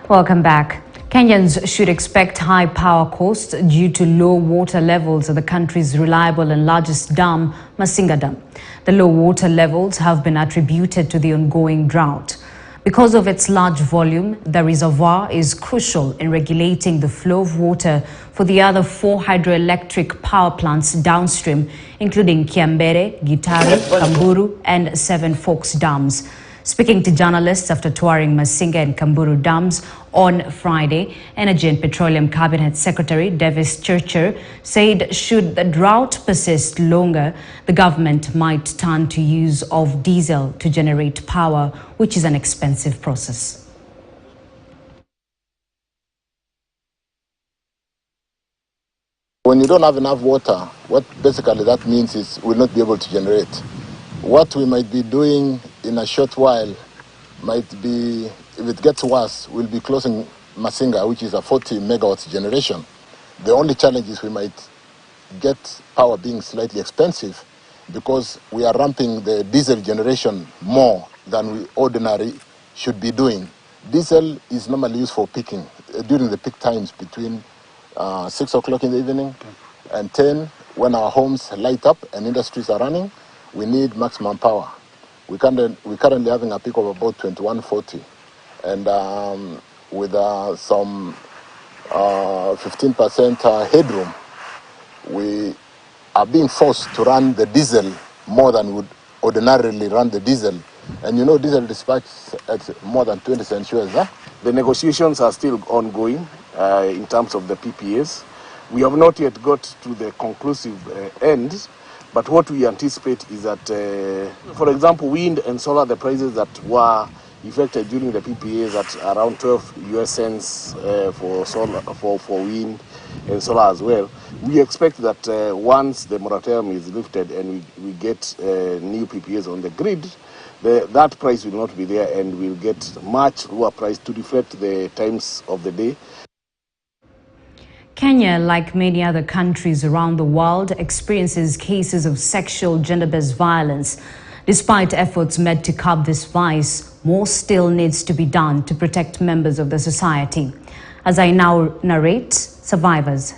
Welcome back. Kenyans should expect high power costs due to low water levels at the country's reliable and largest dam, Masinga Dam. The low water levels have been attributed to the ongoing drought. Because of its large volume, the reservoir is crucial in regulating the flow of water for the other 4 hydroelectric power plants downstream, including Kiambere, Gitaru, Kamburu, and Seven Forks dams. Speaking to journalists after touring Masinga and Kamburu dams on Friday, Energy and Petroleum Cabinet Secretary Davis Churcher said should the drought persist longer, the government might turn to use of diesel to generate power, which is an expensive process. When you don't have enough water, what basically that means is we'll not be able to generate. What we might be doing in a short while might be, if it gets worse, we'll be closing Masinga, which is a 40 megawatts generation. The only challenge is we might get power being slightly expensive because we are ramping the diesel generation more than we ordinarily should be doing. Diesel is normally used for peaking during the peak times between 6 o'clock in the evening and 10 when our homes light up and industries are running. We need maximum power. We're currently having a peak of about 2140, and with some 15% headroom, we are being forced to run the diesel more than we would ordinarily run the diesel. And you know, diesel dispatches at more than 20 cents US. Huh? The negotiations are still ongoing in terms of the PPAs. We have not yet got to the conclusive end. But what we anticipate is that, for example, wind and solar, the prices that were effected during the PPAs at around 12 US cents for solar, for wind and solar as well. We expect that once the moratorium is lifted and we get new PPAs on the grid, that price will not be there and we'll get much lower price to reflect the times of the day. Kenya, like many other countries around the world, experiences cases of sexual gender-based violence. Despite efforts made to curb this vice, more still needs to be done to protect members of the society. As I now narrate, survivors